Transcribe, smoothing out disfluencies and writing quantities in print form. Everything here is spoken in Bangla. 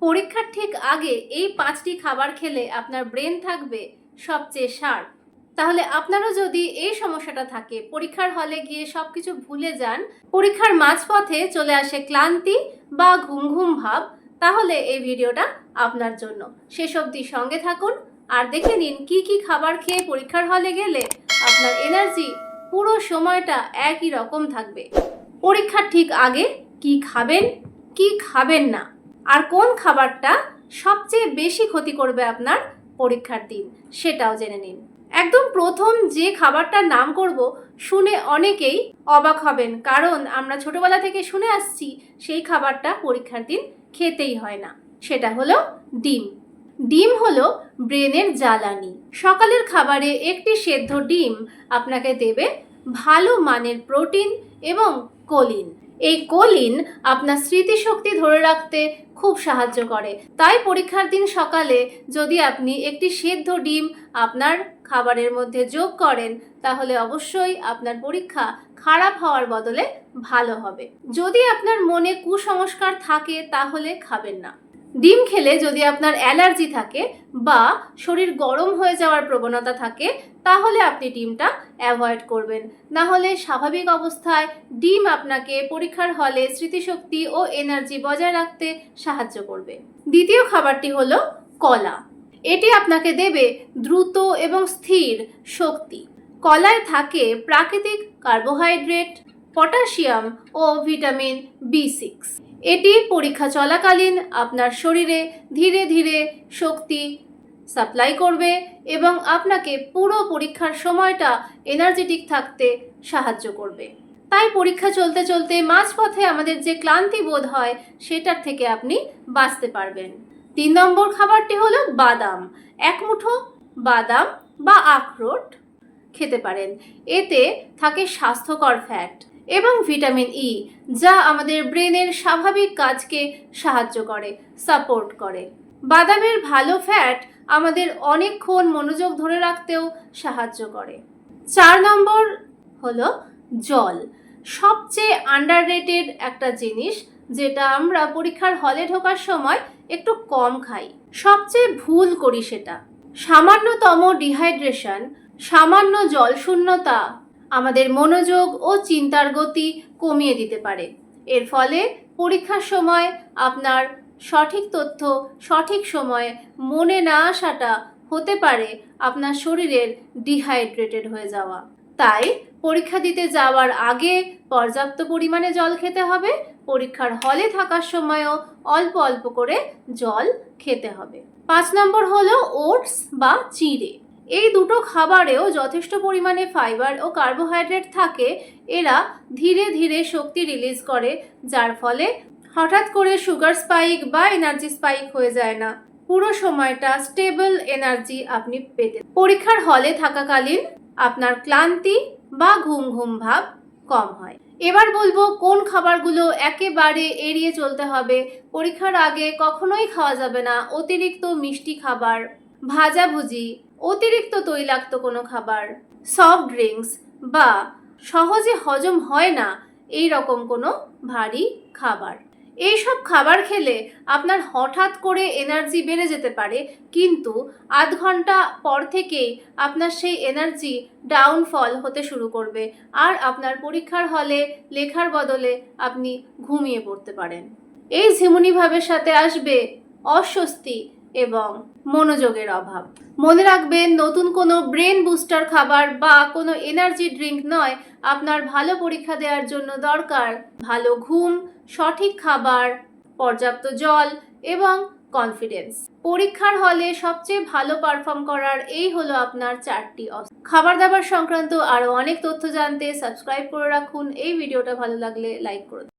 পরীক্ষার ঠিক আগে এই 5টি খাবার খেলে আপনার ব্রেন থাকবে সবচেয়ে শার্প। তাহলে আপনারও যদি এই সমস্যাটা থাকে, পরীক্ষার হলে গিয়ে সবকিছু ভুলে যান, পরীক্ষার মাঝপথে চলে আসে ক্লান্তি বা ঘুম ঘুম ভাব, তাহলে এই ভিডিওটা আপনার জন্য। শেষ অবধি সঙ্গে থাকুন আর দেখে নিন কি কি খাবার খেয়ে পরীক্ষার হলে গেলে আপনার এনার্জি পুরো সময়টা একই রকম থাকবে। পরীক্ষার ঠিক আগে কি খাবেন, কি খাবেন না, আর কোন খাবারটা সবচেয়ে বেশি ক্ষতি করবে আপনার পরীক্ষার দিন, সেটাও জেনে নিন। একদম প্রথম যে খাবারটার নাম করব, শুনে অনেকেই অবাক হবেন, কারণ আমরা ছোটবেলা থেকে শুনে আসছি সেই খাবারটা পরীক্ষার দিন খেতেই হয় না। সেটা হলো ডিম। ডিম হলো ব্রেনের জ্বালানি। সকালের খাবারে একটি সেদ্ধ ডিম আপনাকে দেবে ভালো মানের প্রোটিন এবং কোলিন। এই কোলিন আপনার স্মৃতিশক্তি ধরে রাখতে খুব সাহায্য করে। তাই পরীক্ষার দিন সকালে যদি আপনি একটি সেদ্ধ ডিম আপনার খাবারের মধ্যে যোগ করেন, তাহলে অবশ্যই আপনার পরীক্ষা খারাপ হওয়ার বদলে ভালো হবে। যদি আপনার মনে কুসংস্কার থাকে তাহলে খাবেন না। ডিম খেলে যদি আপনার অ্যালার্জি থাকে বা শরীর গরম হয়ে যাওয়ার প্রবণতা থাকে, তাহলে আপনি ডিমটা অ্যাভয়েড করবেন। না হলে স্বাভাবিক অবস্থায় ডিম আপনাকে পরীক্ষার হলে স্মৃতিশক্তি ও এনার্জি বজায় রাখতে সাহায্য করবে। দ্বিতীয় খাবারটি হলো কলা। এটি আপনাকে দেবে দ্রুত এবং স্থির শক্তি। কলায় থাকে প্রাকৃতিক কার্বোহাইড্রেট, পটাশিয়াম ও ভিটামিন B6। এটি পরীক্ষা চলাকালীন আপনার শরীরে ধীরে ধীরে শক্তি সাপ্লাই করবে এবং আপনাকে পুরো পরীক্ষার সময়টা এনার্জেটিক থাকতে সাহায্য করবে। তাই পরীক্ষা চলতে চলতে মাঝপথে আমাদের যে ক্লান্তি বোধ হয়, সেটার থেকে আপনি বাঁচতে পারবেন। 3 নম্বর খাবারটি হলো বাদাম। এক মুঠো বাদাম বা আখরোট খেতে পারেন। এতে থাকে স্বাস্থ্যকর ফ্যাট এবং ভিটামিন ই, যা আমাদের ব্রেনের স্বাভাবিক কাজকে সাহায্য করে, সাপোর্ট করে। বাদামের ভালো ফ্যাট আমাদের অনেকক্ষণ মনোযোগ ধরে রাখতেও সাহায্য করে। 4 নম্বর হলো জল। সবচেয়ে আন্ডাররেটেড একটা জিনিস, যেটা আমরা পরীক্ষার হলে ঢোকার সময় একটু কম খাই, সবচেয়ে ভুল করি সেটা। সামান্যতম ডিহাইড্রেশন, সামান্য জল শূন্যতা আমাদের মনোযোগ ও চিন্তার গতি কমিয়ে দিতে পারে। এর ফলে পরীক্ষার সময় আপনার সঠিক তথ্য সঠিক সময়ে মনে না আসাটা হতে পারে আপনার শরীরের ডিহাইড্রেটেড হয়ে যাওয়া। তাই পরীক্ষা দিতে যাওয়ার আগে পর্যাপ্ত পরিমাণে জল খেতে হবে। পরীক্ষার হলে থাকার সময়ও অল্প অল্প করে জল খেতে হবে। 5 নম্বর হলো ওটস বা চিড়ে। এই দুটো খাবারেও যথেষ্ট পরিমাণে ফাইবার ও কার্বোহাইড্রেট থাকে। এরা ধীরে ধীরে শক্তি রিলিজ করে, যার ফলে হঠাৎ করে সুগার স্পাইক বা এনার্জি স্পাইক হয়ে যায় না। পুরো সময়টা স্টেবল এনার্জি আপনি পেতে। পরীক্ষার হলে থাকাকালীন আপনার ক্লান্তি বা ঘুম ঘুম ভাব কম হয়। এবার বলবো কোন খাবারগুলো একেবারে এড়িয়ে চলতে হবে। পরীক্ষার আগে কখনোই খাওয়া যাবে না অতিরিক্ত মিষ্টি খাবার, ভাজাভুজি, অতিরিক্ত তৈলাক্ত কোনো খাবার, সফট ড্রিঙ্কস বা সহজে হজম হয় না এই রকম কোনো ভারী খাবার। এইসব খাবার খেলে আপনার হঠাৎ করে এনার্জি বেড়ে যেতে পারে, কিন্তু আধ ঘন্টা পর থেকেই আপনার সেই এনার্জি ডাউনফল হতে শুরু করবে আর আপনার পরীক্ষার হলে লেখার বদলে আপনি ঘুমিয়ে পড়তে পারেন। এই ঝিমুনি ভাবের সাথে আসবে অস্বস্তি এবং মনোযোগের অভাব। মনে রাখবেন, নতুন কোনো ব্রেন বুস্টার খাবার বা কোনো এনার্জি ড্রিঙ্ক নয়। আপনার ভালো পরীক্ষা দেওয়ার জন্য দরকার ভালো ঘুম, সঠিক খাবার, পর্যাপ্ত জল এবং কনফিডেন্স। পরীক্ষার হলে সবচেয়ে ভালো পারফর্ম করার এই হলো আপনার 4টি অস্ত্র। খাবার দাবার সংক্রান্ত আরও অনেক তথ্য জানতে সাবস্ক্রাইব করে রাখুন। এই ভিডিওটা ভালো লাগলে লাইক করুন।